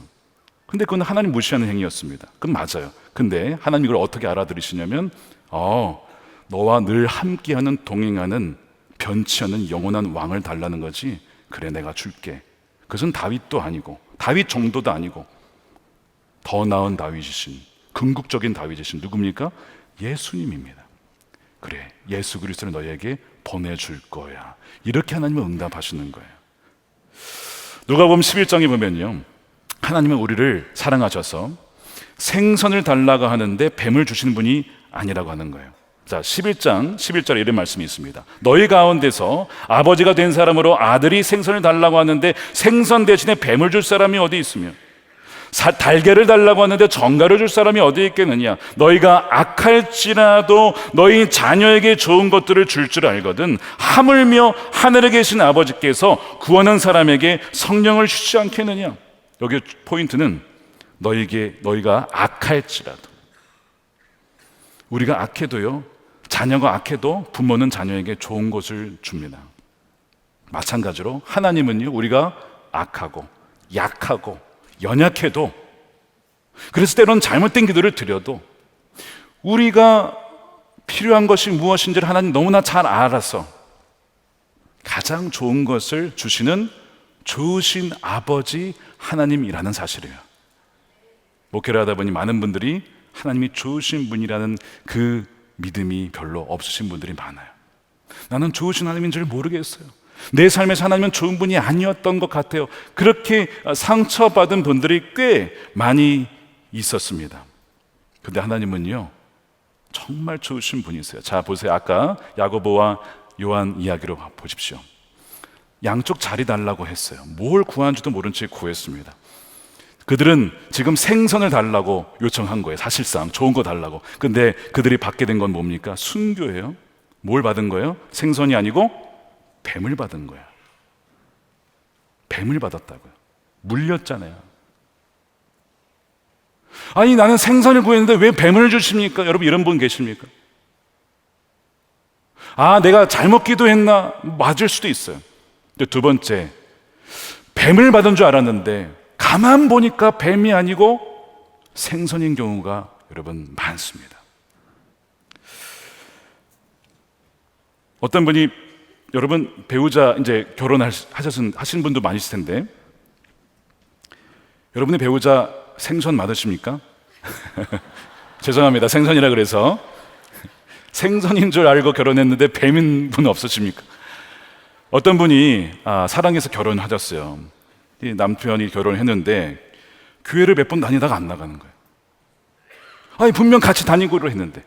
[SPEAKER 3] 근데 그건 하나님 무시하는 행위였습니다. 그건 맞아요. 근데 하나님 이걸 어떻게 알아들으시냐면, 너와 늘 함께하는, 동행하는, 변치 않는 영원한 왕을 달라는 거지. 그래, 내가 줄게. 그것은 다윗도 아니고 다윗 정도도 아니고 더 나은 다윗이신, 궁극적인 다윗이신 누굽니까? 예수님입니다. 그래, 예수 그리스도를 너희에게 보내줄 거야. 이렇게 하나님은 응답하시는 거예요. 누가복음 11장에 보면요, 하나님은 우리를 사랑하셔서 생선을 달라고 하는데 뱀을 주시는 분이 아니라고 하는 거예요. 자, 11장 11절에 이런 말씀이 있습니다. 너희 가운데서 아버지가 된 사람으로 아들이 생선을 달라고 하는데 생선 대신에 뱀을 줄 사람이 어디 있으며, 달걀을 달라고 하는데 정갈을 줄 사람이 어디 있겠느냐. 너희가 악할지라도 너희 자녀에게 좋은 것들을 줄 줄 알거든 하물며 하늘에 계신 아버지께서 구원한 사람에게 성령을 주지 않겠느냐. 여기 포인트는 너희가 악할지라도, 우리가 악해도요, 자녀가 악해도 부모는 자녀에게 좋은 것을 줍니다. 마찬가지로 하나님은요, 우리가 악하고 약하고 연약해도, 그래서 때로는 잘못된 기도를 드려도 우리가 필요한 것이 무엇인지를 하나님 너무나 잘 알아서 가장 좋은 것을 주시는 좋으신 아버지 하나님이라는 사실이에요. 목회를 하다 보니 많은 분들이 하나님이 좋으신 분이라는 그 믿음이 별로 없으신 분들이 많아요. 나는 좋으신 하나님인 줄 모르겠어요. 내 삶에서 하나님은 좋은 분이 아니었던 것 같아요. 그렇게 상처받은 분들이 꽤 많이 있었습니다. 근데 하나님은요, 정말 좋으신 분이세요. 자, 보세요. 아까 야고보와 요한 이야기로 보십시오. 양쪽 자리 달라고 했어요. 뭘 구한 줄도 모른 채 구했습니다. 그들은 지금 생선을 달라고 요청한 거예요. 사실상 좋은 거 달라고. 근데 그들이 받게 된 건 뭡니까? 순교예요. 뭘 받은 거예요? 생선이 아니고 뱀을 받은 거야. 뱀을 받았다고요. 물렸잖아요. 아니, 나는 생선을 구했는데 왜 뱀을 주십니까? 여러분, 이런 분 계십니까? 아, 내가 잘못 기도했나? 맞을 수도 있어요. 근데 두 번째, 뱀을 받은 줄 알았는데 가만 보니까 뱀이 아니고 생선인 경우가 여러분 많습니다. 어떤 분이, 여러분 배우자 이제 결혼하신 분도 많으실 텐데, 여러분의 배우자 생선 맞으십니까? 죄송합니다. 생선이라 그래서. 생선인 줄 알고 결혼했는데 뱀인 분 없으십니까? 어떤 분이 사랑해서 결혼하셨어요. 남편이 결혼했는데 교회를 몇 번 다니다가 안 나가는 거예요. 아니 분명 같이 다니기로 했는데,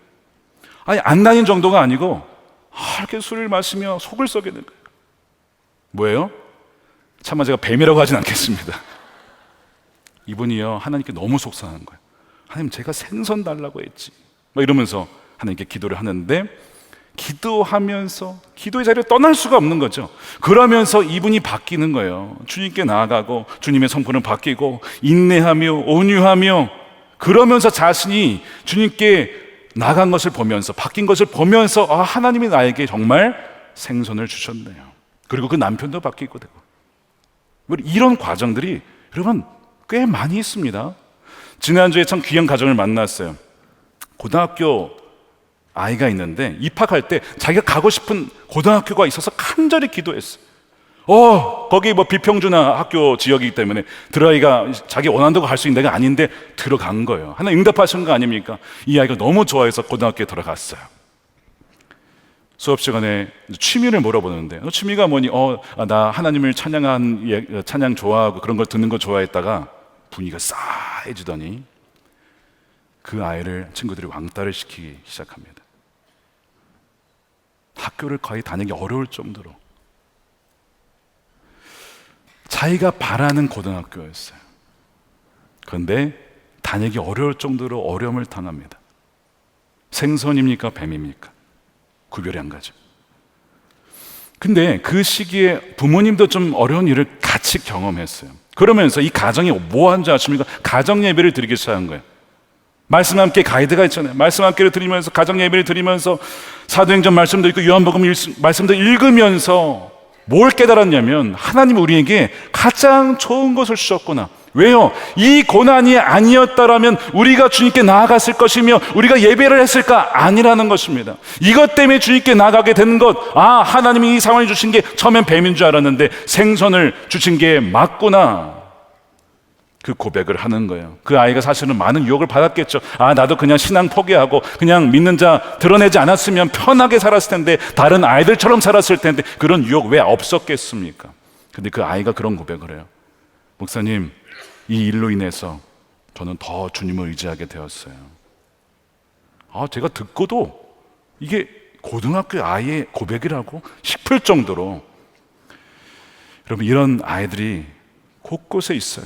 [SPEAKER 3] 아니 안 다닌 정도가 아니고 이렇게 술을 마시며 속을 썩이는 거예요. 뭐예요? 차마 제가 뱀이라고 하진 않겠습니다. 이분이요, 하나님께 너무 속상한 거예요. 하나님, 제가 생선 달라고 했지, 막 이러면서 하나님께 기도를 하는데, 기도하면서 기도의 자리를 떠날 수가 없는 거죠. 그러면서 이분이 바뀌는 거예요. 주님께 나아가고 주님의 성품은 바뀌고 인내하며 온유하며, 그러면서 자신이 주님께 나간 것을 보면서, 바뀐 것을 보면서, 하나님이 나에게 정말 생선을 주셨네요. 그리고 그 남편도 바뀌고 되고. 이런 과정들이 여러분 꽤 많이 있습니다. 지난주에 참 귀한 가정을 만났어요. 고등학교 아이가 있는데 입학할 때 자기가 가고 싶은 고등학교가 있어서 간절히 기도했어요. 거기 비평준화 학교 지역이기 때문에 들어가기가 자기 원하는 데가 갈 수 있는 데가 아닌데 들어간 거예요. 하나님 응답하신 거 아닙니까? 이 아이가 너무 좋아해서 고등학교에 들어갔어요. 수업 시간에 취미를 물어보는데, 취미가 뭐니? 나 하나님을 찬양 좋아하고 그런 걸 듣는 거 좋아했다가 분위기가 싸해지더니 그 아이를 친구들이 왕따를 시키기 시작합니다. 학교를 거의 다니기 어려울 정도로. 자기가 바라는 고등학교였어요. 그런데 다니기 어려울 정도로 어려움을 당합니다. 생선입니까? 뱀입니까? 구별이 안 가죠. 근데 그 시기에 부모님도 좀 어려운 일을 같이 경험했어요. 그러면서 이 가정이 뭐 하는지 아십니까? 가정 예배를 드리기 시작한 거예요. 말씀 함께 가이드가 있잖아요. 말씀 함께를 드리면서, 가정 예배를 드리면서 사도행전 말씀도 읽고 요한복음 말씀도 읽으면서 뭘 깨달았냐면, 하나님이 우리에게 가장 좋은 것을 주셨구나. 왜요? 이 고난이 아니었다라면 우리가 주님께 나아갔을 것이며 우리가 예배를 했을까? 아니라는 것입니다. 이것 때문에 주님께 나아가게 되는 것, 하나님이 이 상황을 주신 게 처음엔 뱀인 줄 알았는데 생선을 주신 게 맞구나, 그 고백을 하는 거예요. 그 아이가 사실은 많은 유혹을 받았겠죠. 나도 그냥 신앙 포기하고 그냥 믿는 자 드러내지 않았으면 편하게 살았을 텐데, 다른 아이들처럼 살았을 텐데, 그런 유혹 왜 없었겠습니까? 근데 그 아이가 그런 고백을 해요. 목사님, 이 일로 인해서 저는 더 주님을 의지하게 되었어요. 제가 듣고도 이게 고등학교 아이의 고백이라고 싶을 정도로, 여러분, 이런 아이들이 곳곳에 있어요.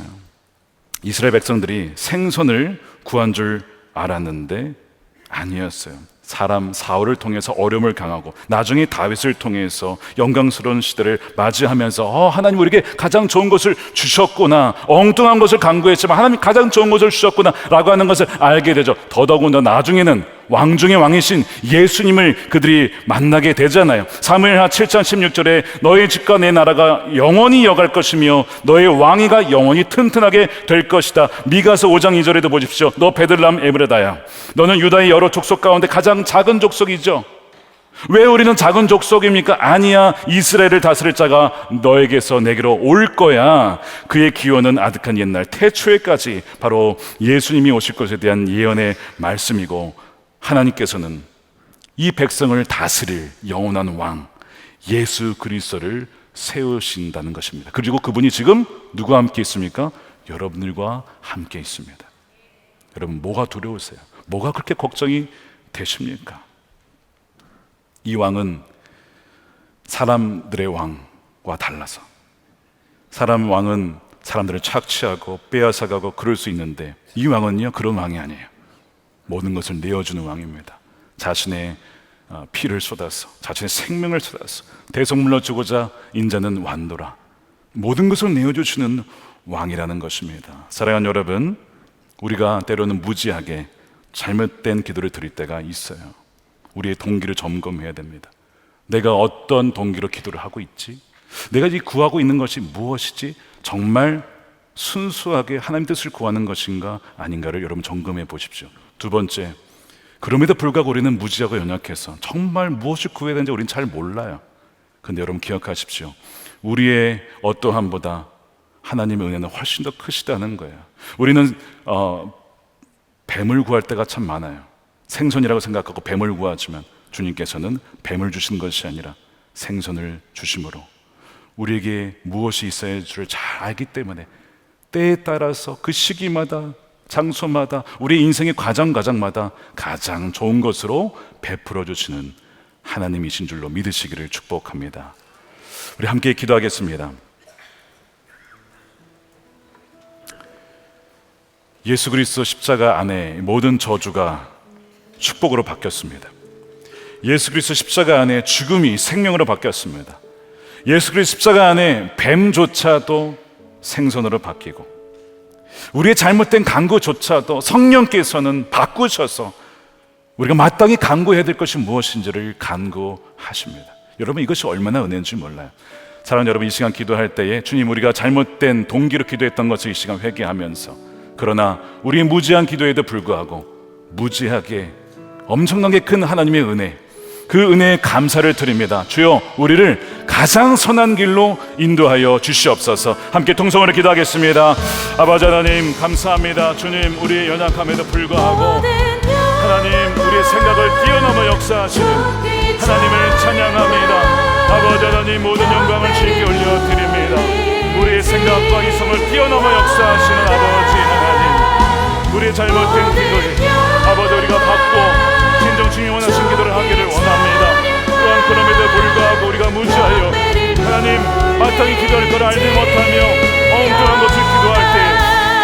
[SPEAKER 3] 이스라엘 백성들이 생선을 구한 줄 알았는데 아니었어요. 사람 사울을 통해서 어려움을 당하고 나중에 다윗을 통해서 영광스러운 시대를 맞이하면서 하나님 우리에게 가장 좋은 것을 주셨구나, 엉뚱한 것을 간구했지만 하나님 가장 좋은 것을 주셨구나 라고 하는 것을 알게 되죠. 더더군다나 나중에는 왕 중의 왕이신 예수님을 그들이 만나게 되잖아요. 사무엘하 7장 16절에 너의 집과 내 나라가 영원히 여갈 것이며 너의 왕위가 영원히 튼튼하게 될 것이다. 미가서 5장 2절에도 보십시오. 너 베들레헴 에브라다야, 너는 유다의 여러 족속 가운데 가장 작은 족속이죠. 왜 우리는 작은 족속입니까? 아니야, 이스라엘을 다스릴 자가 너에게서 내게로 올 거야. 그의 기원은 아득한 옛날 태초에까지 바로 예수님이 오실 것에 대한 예언의 말씀이고, 하나님께서는 이 백성을 다스릴 영원한 왕 예수 그리스도를 세우신다는 것입니다. 그리고 그분이 지금 누구와 함께 있습니까? 여러분들과 함께 있습니다. 여러분, 뭐가 두려우세요? 뭐가 그렇게 걱정이 되십니까? 이 왕은 사람들의 왕과 달라서, 사람 왕은 사람들을 착취하고 빼앗아가고 그럴 수 있는데, 이 왕은요 그런 왕이 아니에요. 모든 것을 내어주는 왕입니다. 자신의 피를 쏟아서, 자신의 생명을 쏟아서 대속물로 주고자 인자는 완도라, 모든 것을 내어주시는 왕이라는 것입니다. 사랑하는 여러분, 우리가 때로는 무지하게 잘못된 기도를 드릴 때가 있어요. 우리의 동기를 점검해야 됩니다. 내가 어떤 동기로 기도를 하고 있지? 내가 이 구하고 있는 것이 무엇이지? 정말 순수하게 하나님 뜻을 구하는 것인가 아닌가를 여러분 점검해 보십시오. 두 번째, 그럼에도 불구하고 우리는 무지하고 연약해서 정말 무엇을 구해야 되는지 우리는 잘 몰라요. 근데 여러분 기억하십시오. 우리의 어떠함보다 하나님의 은혜는 훨씬 더 크시다는 거예요. 우리는 뱀을 구할 때가 참 많아요. 생선이라고 생각하고 뱀을 구하지만 주님께서는 뱀을 주신 것이 아니라 생선을 주심으로 우리에게 무엇이 있어야 할 줄을 잘 알기 때문에 때에 따라서 그 시기마다 장소마다 우리 인생의 과정마다 가장 좋은 것으로 베풀어 주시는 하나님이신 줄로 믿으시기를 축복합니다. 우리 함께 기도하겠습니다. 예수 그리스도 십자가 안에 모든 저주가 축복으로 바뀌었습니다. 예수 그리스도 십자가 안에 죽음이 생명으로 바뀌었습니다. 예수 그리스도 십자가 안에 뱀조차도 생선으로 바뀌고, 우리의 잘못된 간구조차도 성령께서는 바꾸셔서 우리가 마땅히 간구해야 될 것이 무엇인지를 간구하십니다. 여러분, 이것이 얼마나 은혜인지 몰라요. 사랑하는 여러분, 이 시간 기도할 때에 주님, 우리가 잘못된 동기로 기도했던 것을 이 시간 회개하면서, 그러나 우리의 무지한 기도에도 불구하고 무지하게 엄청나게 큰 하나님의 은혜, 그 은혜에 감사를 드립니다. 주여, 우리를 가장 선한 길로 인도하여 주시옵소서. 함께 통성으로 기도하겠습니다. 아버지 하나님, 감사합니다. 주님, 우리의 연약함에도 불구하고 하나님, 우리의 생각을 뛰어넘어 역사하시는 하나님을 찬양합니다. 아버지 하나님, 모든 영광을 주님께 올려드립니다. 우리의 생각과 이성을 뛰어넘어 역사하시는 아버지 하나님, 우리의 잘못된 기도에 아버지, 우리가 받고 진정 주님이 원하신 기도를 하기를 원합니다. 또한 그럼에도 불구하고 우리가 무지하여 하나님 마땅히 기도할 걸 알지 못하며 엉뚱한 것을 기도할 때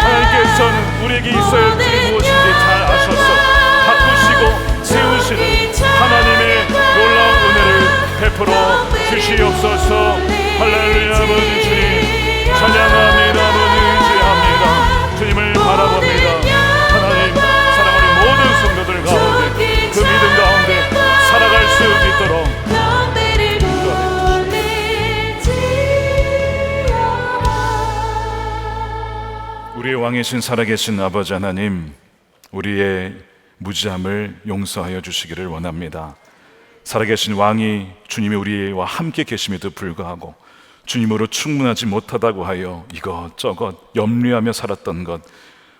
[SPEAKER 3] 하나님께서는 우리에게 있어야 할 길이 무엇인지 잘 아셔서 바꾸시고 세우시는 하나님의 놀라운 은혜를 베풀어 주시옵소서. 할렐루야. 아버지 주님 찬양합니다. 아버지 의지합니다. 주님을 바라봅니다. 하나님, 사랑하는 모든 성도들 가운데 그 믿음 가운데 살아갈 수 있도록 우리의 왕이신 살아계신 아버지 하나님, 우리의 무지함을 용서하여 주시기를 원합니다. 살아계신 왕이 주님이 우리와 함께 계심에도 불구하고 주님으로 충분하지 못하다고 하여 이것저것 염려하며 살았던 것,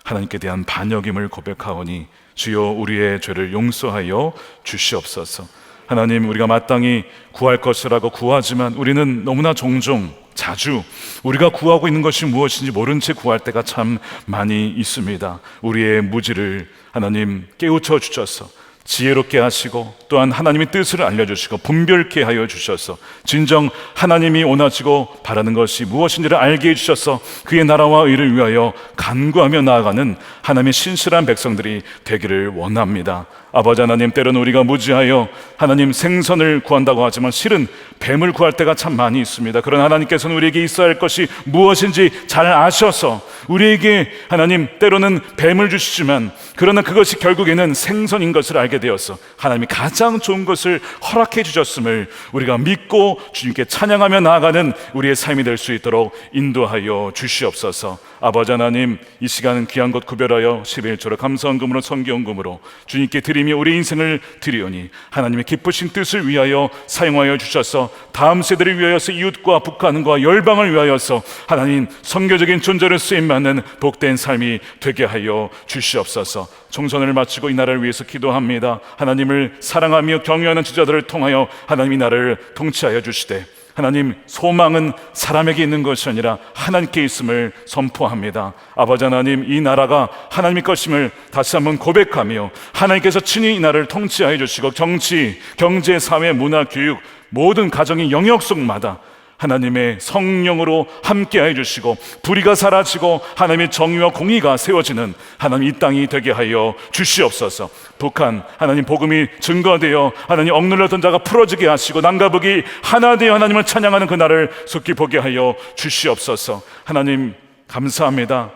[SPEAKER 3] 하나님께 대한 반역임을 고백하오니 주여, 우리의 죄를 용서하여 주시옵소서. 하나님, 우리가 마땅히 구할 것이라고 구하지만 우리는 너무나 종종 자주 우리가 구하고 있는 것이 무엇인지 모른 채 구할 때가 참 많이 있습니다. 우리의 무지를 하나님 깨우쳐 주셔서 지혜롭게 하시고, 또한 하나님의 뜻을 알려주시고 분별케 하여 주셔서 진정 하나님이 원하시고 바라는 것이 무엇인지를 알게 해주셔서 그의 나라와 의를 위하여 간구하며 나아가는 하나님의 신실한 백성들이 되기를 원합니다. 아버지 하나님, 때로는 우리가 무지하여 하나님 생선을 구한다고 하지만 실은 뱀을 구할 때가 참 많이 있습니다. 그러나 하나님께서는 우리에게 있어야 할 것이 무엇인지 잘 아셔서 우리에게 하나님 때로는 뱀을 주시지만, 그러나 그것이 결국에는 생선인 것을 알게 되어서 하나님이 가장 좋은 것을 허락해 주셨음을 우리가 믿고 주님께 찬양하며 나아가는 우리의 삶이 될 수 있도록 인도하여 주시옵소서. 아버지 하나님, 이 시간은 귀한 것 구별하여 11조로 감사헌금으로 성경금으로 주님께 드리며 우리 인생을 드리오니 하나님의 기쁘신 뜻을 위하여 사용하여 주셔서 다음 세대를 위하여서 이웃과 북한과 열방을 위하여서 하나님 선교적인 존재로 쓰임받는 복된 삶이 되게 하여 주시옵소서. 총선을 마치고 이 나라를 위해서 기도합니다. 하나님을 사랑하며 경외하는 지자들을 통하여 하나님이 나라를 통치하여 주시되, 하나님 소망은 사람에게 있는 것이 아니라 하나님께 있음을 선포합니다. 아버지 하나님, 이 나라가 하나님의 것임을 다시 한번 고백하며 하나님께서 친히 이 나라를 통치하여 주시고 정치, 경제, 사회, 문화, 교육 모든 가정의 영역 속마다 하나님의 성령으로 함께해 주시고 불의가 사라지고 하나님의 정의와 공의가 세워지는 하나님 이 땅이 되게 하여 주시옵소서. 북한 하나님 복음이 증거되어 하나님 억눌렸던 자가 풀어지게 하시고 남과 북이 하나 되어 하나님을 찬양하는 그날을 속히 보게 하여 주시옵소서. 하나님 감사합니다.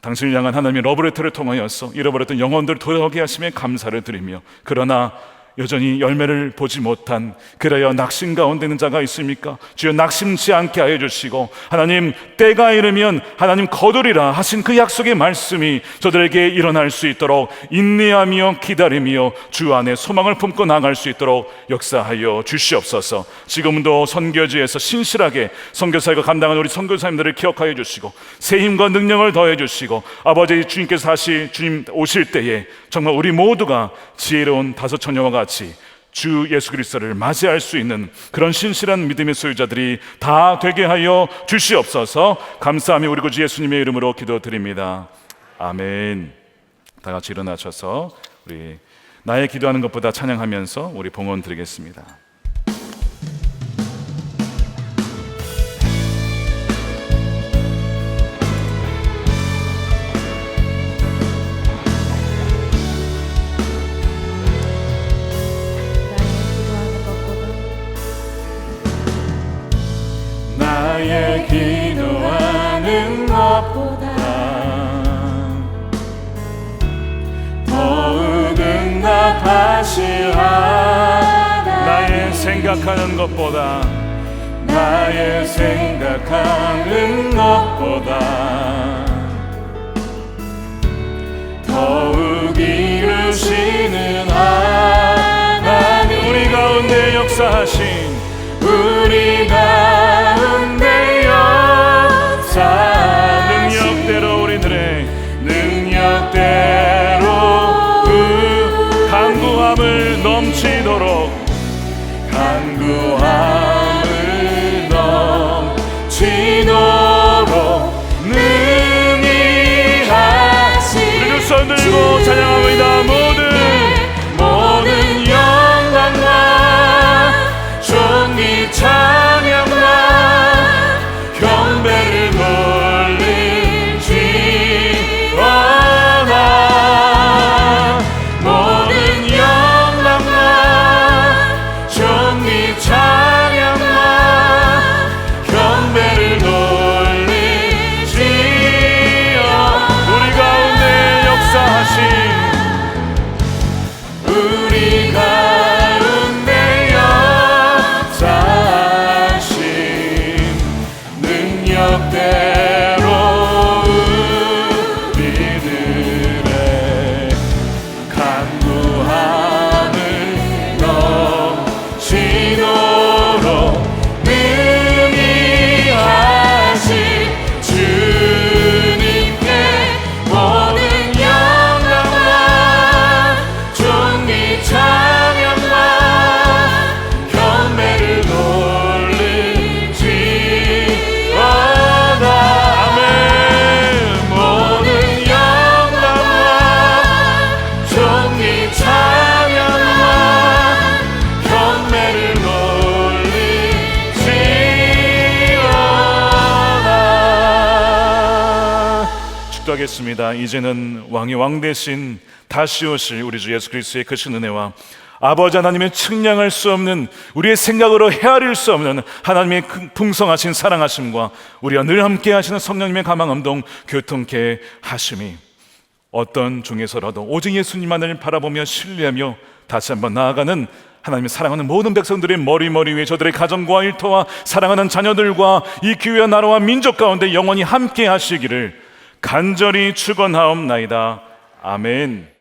[SPEAKER 3] 당신을 향한 하나님의 러브레터를 통하여서 잃어버렸던 영혼들을 돌아오게 하심에 감사를 드리며, 그러나 여전히 열매를 보지 못한 그래야 낙심 가운데 있는 자가 있습니까? 주여 낙심치 않게 하여 주시고, 하나님 때가 이르면 하나님 거두리라 하신 그 약속의 말씀이 저들에게 일어날 수 있도록 인내하며 기다리며 주 안에 소망을 품고 나아갈 수 있도록 역사하여 주시옵소서. 지금도 선교지에서 신실하게 선교사역을 감당하는 우리 선교사님들을 기억하여 주시고 새 힘과 능력을 더해 주시고, 아버지 주님께서 다시 주님 오실 때에 정말 우리 모두가 지혜로운 다섯 처녀와 같이 주 예수 그리스도를 맞이할 수 있는 그런 신실한 믿음의 소유자들이 다 되게 하여 주시옵소서. 감사하며 우리 구주 예수님의 이름으로 기도드립니다. 아멘. 다 같이 일어나셔서 우리 나의 기도하는 것보다 찬양하면서 우리 봉헌 드리겠습니다. 나의 기도하는 것보다 더욱 응답하시라. 나의 생각하는 것보다 나의 생각하는 것보다 더욱 이루시는 하나님, 우리 가운데 역사하신 우리 가운데 역사 능력대로 우리들의 능력대로 간구함을 넘치도록 간구함을 넘치도록 능히 하시. 우리 두 손 들고 찬양합니다. 모든 영광과 존귀 찬양과 경배를 돌릴지어다. 모든 영광과 존귀 찬양과 경배를 돌릴지어다. 우리 가운데 역사하신 우리 가운데 역사하신 능력대로 우리들의 간구함을 넘치도록 능히 하신 주님께 모든 영광과 존귀 찬양과 경배를 돌릴지어다. 아멘. 모든 영광과 존귀 찬양과 경배를 돌릴지어다. 축도하겠습니다. 이제는 왕의 왕 대신 다시 오실 우리 주 예수 그리스도의 크신 은혜와 아버지 하나님의 측량할 수 없는, 우리의 생각으로 헤아릴 수 없는 하나님의 풍성하신 사랑하심과 우리와 늘 함께 하시는 성령님의 감화감동 교통케 하심이 어떤 중에서라도 오직 예수님만을 바라보며 신뢰하며 다시 한번 나아가는 하나님의 사랑하는 모든 백성들의 머리 위에 저들의 가정과 일터와 사랑하는 자녀들과 이 교회와 나라와 민족 가운데 영원히 함께 하시기를 간절히 축원하옵나이다. 아멘.